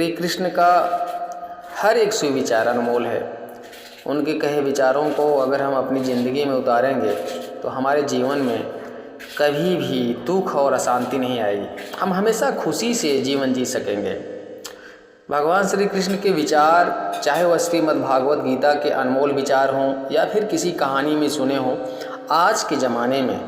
श्री कृष्ण का हर एक सुविचार अनमोल है। उनके कहे विचारों को अगर हम अपनी ज़िंदगी में उतारेंगे तो हमारे जीवन में कभी भी दुख और अशांति नहीं आएगी। हम हमेशा खुशी से जीवन जी सकेंगे। भगवान श्री कृष्ण के विचार, चाहे वह श्रीमद्भागवत गीता के अनमोल विचार हों या फिर किसी कहानी में सुने हों, आज के ज़माने में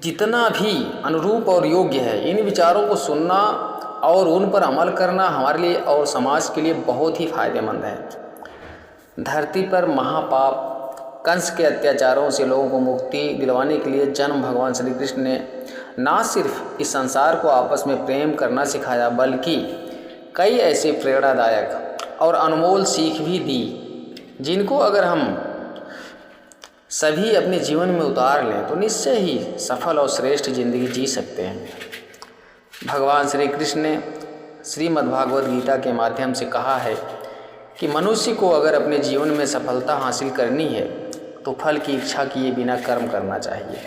जितना भी अनुरूप और योग्य है, इन विचारों को सुनना और उन पर अमल करना हमारे लिए और समाज के लिए बहुत ही फायदेमंद है। धरती पर महापाप कंस के अत्याचारों से लोगों को मुक्ति दिलवाने के लिए जन्म भगवान श्री कृष्ण ने ना सिर्फ इस संसार को आपस में प्रेम करना सिखाया, बल्कि कई ऐसे प्रेरणादायक और अनमोल सीख भी दी जिनको अगर हम सभी अपने जीवन में उतार लें तो निश्चय ही सफल और श्रेष्ठ जिंदगी जी सकते हैं। भगवान श्री कृष्ण ने श्रीमद्भागवत गीता के माध्यम से कहा है कि मनुष्य को अगर अपने जीवन में सफलता हासिल करनी है तो फल की इच्छा किए बिना कर्म करना चाहिए।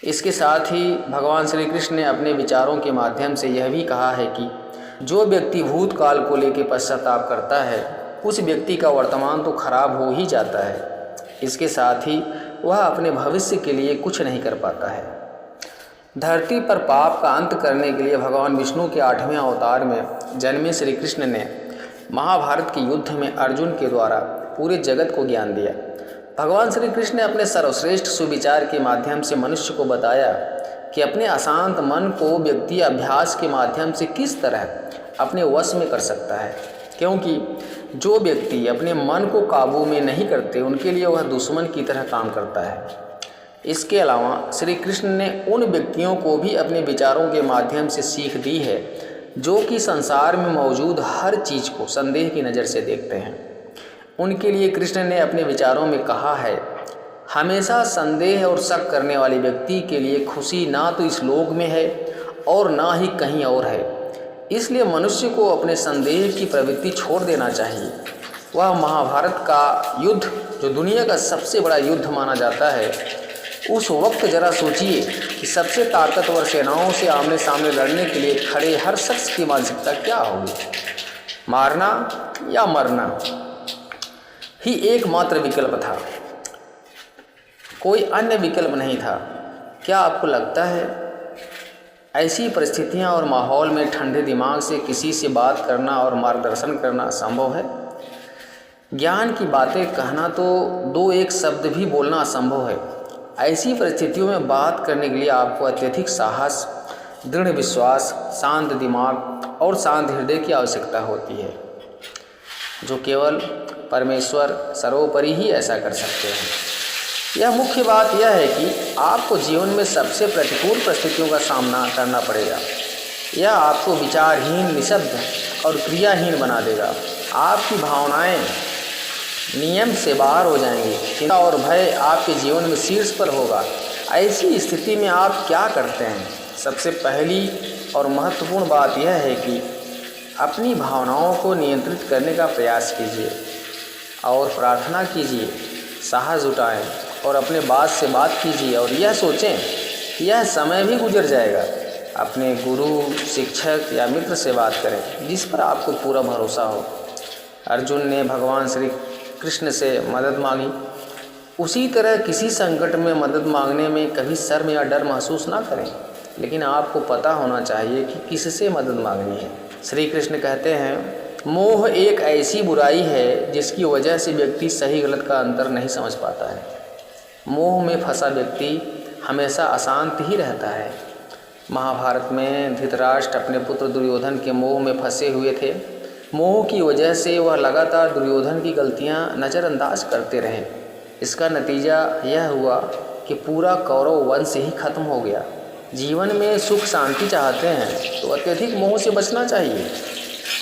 इसके साथ ही भगवान श्री कृष्ण ने अपने विचारों के माध्यम से यह भी कहा है कि जो व्यक्ति भूतकाल को लेकर पश्चाताप करता है उस व्यक्ति का वर्तमान तो खराब हो ही जाता है, इसके साथ ही वह अपने भविष्य के लिए कुछ नहीं कर पाता है। धरती पर पाप का अंत करने के लिए भगवान विष्णु के 8वें अवतार में जन्मे श्री कृष्ण ने महाभारत के युद्ध में अर्जुन के द्वारा पूरे जगत को ज्ञान दिया। भगवान श्री कृष्ण ने अपने सर्वश्रेष्ठ सुविचार के माध्यम से मनुष्य को बताया कि अपने अशांत मन को व्यक्ति अभ्यास के माध्यम से किस तरह अपने वश में कर सकता है, क्योंकि जो व्यक्ति अपने मन को काबू में नहीं करते उनके लिए वह दुश्मन की तरह काम करता है। इसके अलावा श्री कृष्ण ने उन व्यक्तियों को भी अपने विचारों के माध्यम से सीख दी है जो कि संसार में मौजूद हर चीज़ को संदेह की नज़र से देखते हैं। उनके लिए कृष्ण ने अपने विचारों में कहा है, हमेशा संदेह और शक करने वाले व्यक्ति के लिए खुशी ना तो इस लोक में है और ना ही कहीं और है। इसलिए मनुष्य को अपने संदेह की प्रवृत्ति छोड़ देना चाहिए। वह महाभारत का युद्ध, जो दुनिया का सबसे बड़ा युद्ध माना जाता है, उस वक्त जरा सोचिए कि सबसे ताकतवर सेनाओं से आमने सामने लड़ने के लिए खड़े हर शख्स की मानसिकता क्या होगी। मारना या मरना ही एकमात्र विकल्प था, कोई अन्य विकल्प नहीं था। क्या आपको लगता है ऐसी परिस्थितियां और माहौल में ठंडे दिमाग से किसी से बात करना और मार्गदर्शन करना संभव है? ज्ञान की बातें कहना तो दो एक शब्द भी बोलना असंभव है। ऐसी परिस्थितियों में बात करने के लिए आपको अत्यधिक साहस, दृढ़ विश्वास, शांत दिमाग और शांत हृदय की आवश्यकता होती है, जो केवल परमेश्वर सर्वोपरि ही ऐसा कर सकते हैं। यह मुख्य बात यह है कि आपको जीवन में सबसे प्रतिकूल परिस्थितियों का सामना करना पड़ेगा। यह आपको विचारहीन, निशब्द और क्रियाहीन बना देगा। आपकी भावनाएं नियम से बाहर हो जाएंगी। चिंता और भय आपके जीवन में शीर्ष पर होगा। ऐसी स्थिति में आप क्या करते हैं? सबसे पहली और महत्वपूर्ण बात यह है कि अपनी भावनाओं को नियंत्रित करने का प्रयास कीजिए और प्रार्थना कीजिए, साहस जुटाएं और अपने बात से बात कीजिए और यह सोचें कि यह समय भी गुजर जाएगा। अपने गुरु, शिक्षक या मित्र से बात करें जिस पर आपको पूरा भरोसा हो। अर्जुन ने भगवान श्री कृष्ण से मदद मांगी, उसी तरह किसी संकट में मदद मांगने में कभी शर्म या डर महसूस ना करें, लेकिन आपको पता होना चाहिए कि किससे मदद मांगनी है। श्री कृष्ण कहते हैं, मोह एक ऐसी बुराई है जिसकी वजह से व्यक्ति सही गलत का अंतर नहीं समझ पाता है। मोह में फंसा व्यक्ति हमेशा अशांत ही रहता है। महाभारत में धृतराष्ट्र अपने पुत्र दुर्योधन के मोह में फंसे हुए थे। मोह की वजह से वह लगातार दुर्योधन की गलतियां नज़रअंदाज करते रहे। इसका नतीजा यह हुआ कि पूरा कौरव वंश ही खत्म हो गया। जीवन में सुख शांति चाहते हैं तो अत्यधिक मोह से बचना चाहिए।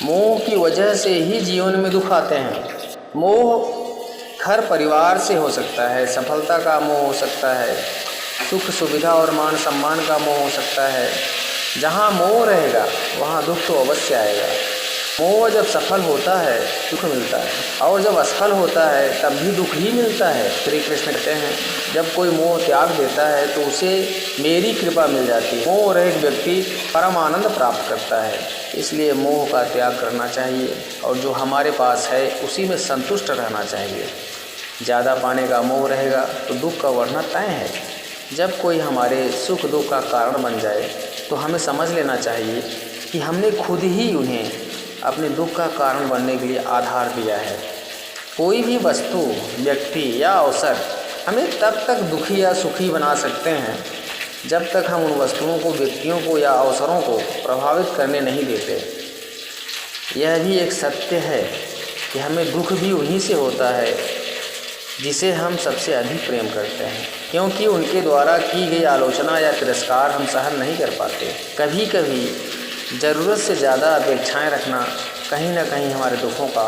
मोह की वजह से ही जीवन में दुख आते हैं। मोह घर परिवार से हो सकता है, सफलता का मोह हो सकता है, सुख सुविधा और मान सम्मान का मोह हो सकता है। जहाँ मोह रहेगा वहाँ दुख तो अवश्य आएगा। मोह जब सफल होता है सुख मिलता है, और जब असफल होता है तब भी दुख ही मिलता है। श्री कृष्ण कहते हैं जब कोई मोह त्याग देता है तो उसे मेरी कृपा मिल जाती है। मोह रहित व्यक्ति परम आनंद प्राप्त करता है। इसलिए मोह का त्याग करना चाहिए और जो हमारे पास है उसी में संतुष्ट रहना चाहिए। ज़्यादा पाने का मोह रहेगा तो दुख का बढ़ना तय है। जब कोई हमारे सुख दुख का कारण बन जाए तो हमें समझ लेना चाहिए कि हमने खुद ही उन्हें अपने दुख का कारण बनने के लिए आधार दिया है। कोई भी वस्तु, व्यक्ति या अवसर हमें तब तक दुखी या सुखी बना सकते हैं जब तक हम उन वस्तुओं को, व्यक्तियों को या अवसरों को प्रभावित करने नहीं देते। यह भी एक सत्य है कि हमें दुख भी उन्हीं से होता है जिसे हम सबसे अधिक प्रेम करते हैं, क्योंकि उनके द्वारा की गई आलोचना या तिरस्कार हम सहन नहीं कर पाते। कभी कभी ज़रूरत से ज़्यादा अपेक्षाएं रखना कहीं ना कहीं हमारे दुखों का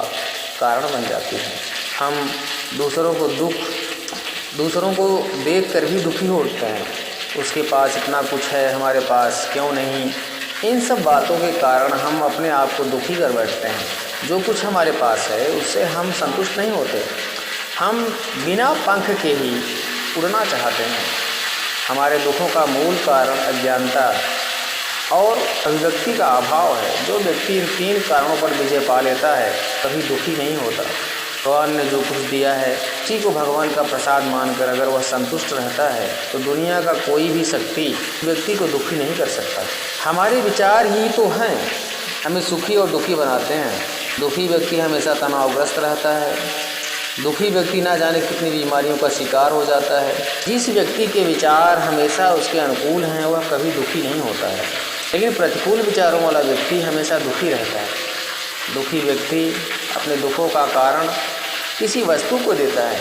कारण बन जाती है। हम दूसरों को देख कर भी दुखी हो उठते हैं। उसके पास इतना कुछ है, हमारे पास क्यों नहीं। इन सब बातों के कारण हम अपने आप को दुखी कर बैठते हैं। जो कुछ हमारे पास है उससे हम संतुष्ट नहीं होते। हम बिना पंख के ही उड़ना चाहते हैं। हमारे दुखों का मूल कारण अज्ञानता और अभिव्यक्ति का अभाव है। जो व्यक्ति इन 3 कारणों पर विजय पा लेता है कभी दुखी नहीं होता। भगवान ने जो कुछ दिया है उसी को भगवान का प्रसाद मानकर अगर वह संतुष्ट रहता है तो दुनिया का कोई भी शक्ति व्यक्ति को दुखी नहीं कर सकता। हमारे विचार ही तो हैं हमें सुखी और दुखी बनाते हैं। दुखी व्यक्ति हमेशा तनावग्रस्त रहता है। दुखी व्यक्ति ना जाने कितनी बीमारियों का शिकार हो जाता है। जिस व्यक्ति के विचार हमेशा उसके अनुकूल हैं वह कभी दुखी नहीं होता है, लेकिन प्रतिकूल विचारों वाला व्यक्ति हमेशा दुखी रहता है। दुखी व्यक्ति अपने दुखों का कारण किसी वस्तु को देता है।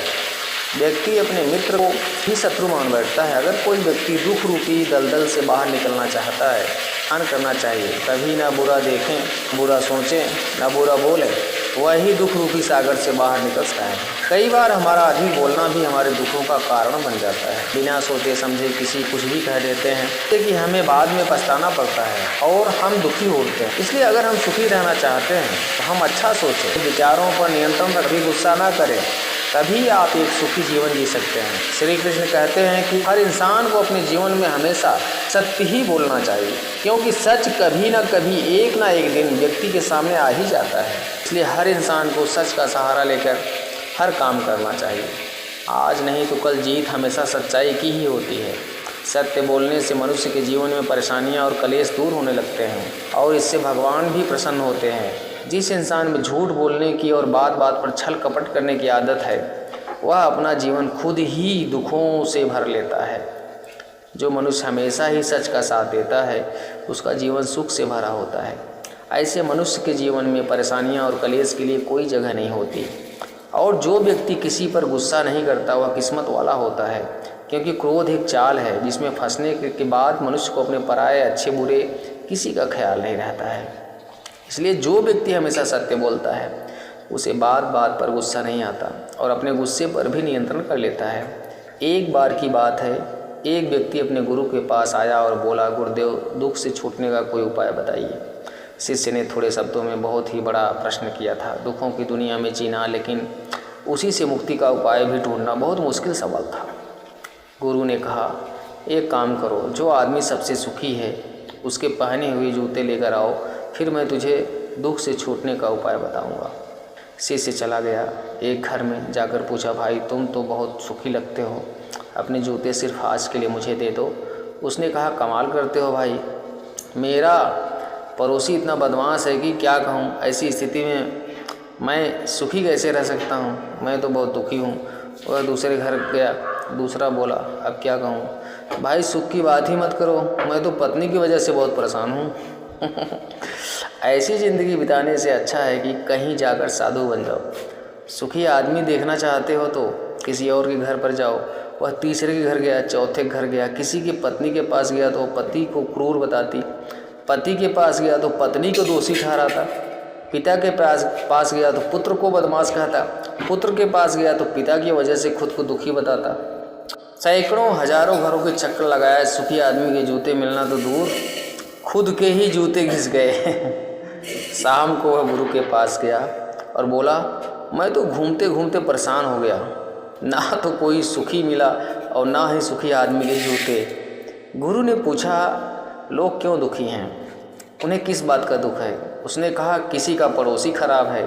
व्यक्ति अपने मित्र को ही शत्रु मान बैठता है। अगर कोई व्यक्ति दुख रूपी दलदल से बाहर निकलना चाहता है, ध्यान करना चाहिए, कभी ना बुरा देखें, बुरा सोचें, ना बुरा बोलें, वही दुख रूपी सागर से बाहर निकल सकता है। कई बार हमारा अधिक बोलना भी हमारे दुखों का कारण बन जाता है। बिना सोचे समझे किसी कुछ भी कह देते हैं कि हमें बाद में पछताना पड़ता है और हम दुखी होते हैं। इसलिए अगर हम सुखी रहना चाहते हैं तो हम अच्छा सोचें, विचारों पर नियंत्रण रखें, गुस्सा ना करें, तभी आप एक सुखी जीवन जी सकते हैं। श्री कृष्ण कहते हैं कि हर इंसान को अपने जीवन में हमेशा सत्य ही बोलना चाहिए, क्योंकि सच कभी ना कभी एक ना एक दिन व्यक्ति के सामने आ ही जाता है। इसलिए हर इंसान को सच का सहारा लेकर हर काम करना चाहिए। आज नहीं तो कल जीत हमेशा सच्चाई की ही होती है। सत्य बोलने से मनुष्य के जीवन में परेशानियां और कलेश दूर होने लगते हैं और इससे भगवान भी प्रसन्न होते हैं। जिस इंसान में झूठ बोलने की और बात बात पर छल कपट करने की आदत है वह अपना जीवन खुद ही दुखों से भर लेता है। जो मनुष्य हमेशा ही सच का साथ देता है उसका जीवन सुख से भरा होता है। ऐसे मनुष्य के जीवन में परेशानियां और कलेश के लिए कोई जगह नहीं होती। और जो व्यक्ति किसी पर गुस्सा नहीं करता वह किस्मत वाला होता है, क्योंकि क्रोध एक चाल है जिसमें फंसने के बाद मनुष्य को अपने पराये अच्छे बुरे किसी का ख्याल नहीं रहता है। इसलिए जो व्यक्ति हमेशा सत्य बोलता है उसे बात बात पर गुस्सा नहीं आता और अपने गुस्से पर भी नियंत्रण कर लेता है। एक बार की बात है, एक व्यक्ति अपने गुरु के पास आया और बोला, गुरुदेव दुख से छूटने का कोई उपाय बताइए। शिष्य ने थोड़े शब्दों में बहुत ही बड़ा प्रश्न किया था। दुखों की दुनिया में जीना, लेकिन उसी से मुक्ति का उपाय भी ढूंढना बहुत मुश्किल सवाल था। गुरु ने कहा, एक काम करो, जो आदमी सबसे सुखी है उसके पहने हुए जूते लेकर आओ, फिर मैं तुझे दुख से छूटने का उपाय बताऊंगा। शिष्य चला गया। एक घर में जाकर पूछा, भाई तुम तो बहुत सुखी लगते हो, अपने जूते सिर्फ आज के लिए मुझे दे दो। उसने कहा, कमाल करते हो भाई, मेरा पड़ोसी इतना बदमाश है कि क्या कहूँ। ऐसी स्थिति में मैं सुखी कैसे रह सकता हूँ, मैं तो बहुत दुखी हूँ। वह दूसरे घर गया। दूसरा बोला, अब क्या कहूँ भाई, सुख की बात ही मत करो, मैं तो पत्नी की वजह से बहुत परेशान हूँ। ऐसी ज़िंदगी बिताने से अच्छा है कि कहीं जाकर साधु बन जाओ। सुखी आदमी देखना चाहते हो तो किसी और के घर पर जाओ। वह तीसरे के घर गया, चौथे घर गया, किसी की पत्नी के पास गया तो पति को क्रूर बताती, पति के पास गया तो पत्नी को दोषी ठहराता, पिता के पास गया तो पुत्र को बदमाश कहता, पुत्र के पास गया तो पिता की वजह से खुद को दुखी बताता। सैकड़ों हजारों घरों के चक्कर लगाया, सुखी आदमी के जूते मिलना तो दूर, खुद के ही जूते घिस गए। शाम को वह गुरु के पास गया और बोला, मैं तो घूमते घूमते परेशान हो गया, ना तो कोई सुखी मिला और ना ही सुखी आदमी के जूते। गुरु ने पूछा, लोग क्यों दुखी हैं, उन्हें किस बात का दुख है? उसने कहा, किसी का पड़ोसी खराब है,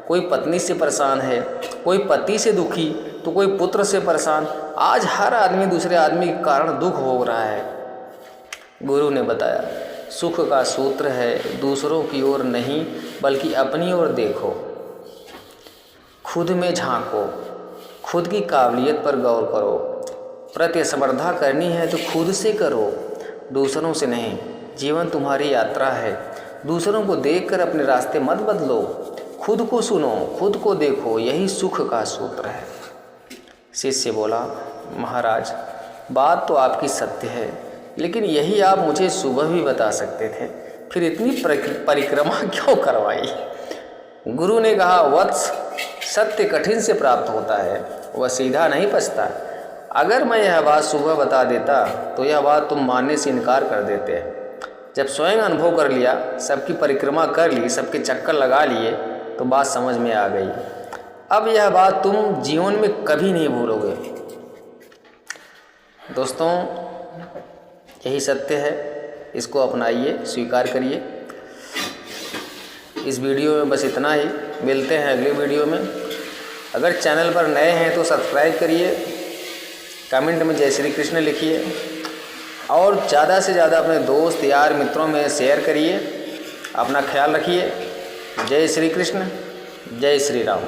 कोई पत्नी से परेशान है, कोई पति से दुखी, तो कोई पुत्र से परेशान। आज हर आदमी दूसरे आदमी के कारण दुख भोग रहा है। गुरु ने बताया, सुख का सूत्र है, दूसरों की ओर नहीं बल्कि अपनी ओर देखो, खुद में झांको, खुद की काबिलियत पर गौर करो। प्रतिस्पर्धा करनी है तो खुद से करो, दूसरों से नहीं। जीवन तुम्हारी यात्रा है, दूसरों को देखकर अपने रास्ते मत बदलो। खुद को सुनो, खुद को देखो, यही सुख का सूत्र है। शिष्य बोला, महाराज बात तो आपकी सत्य है, लेकिन यही आप मुझे सुबह भी बता सकते थे, फिर इतनी परिक्रमा क्यों करवाई? गुरु ने कहा, वत्स, सत्य कठिन से प्राप्त होता है, वह सीधा नहीं पचता। अगर मैं यह बात सुबह बता देता तो यह बात तुम मानने से इनकार कर देते। जब स्वयं अनुभव कर लिया, सबकी परिक्रमा कर ली, सबके चक्कर लगा लिए, तो बात समझ में आ गई। अब यह बात तुम जीवन में कभी नहीं भूलोगे। दोस्तों, यही सत्य है, इसको अपनाइए, स्वीकार करिए। इस वीडियो में बस इतना ही, मिलते हैं अगले वीडियो में। अगर चैनल पर नए हैं तो सब्सक्राइब करिए, कमेंट में जय श्री कृष्ण लिखिए और ज़्यादा से ज़्यादा अपने दोस्त यार मित्रों में शेयर करिए। अपना ख्याल रखिए। जय श्री कृष्ण, जय श्री राम।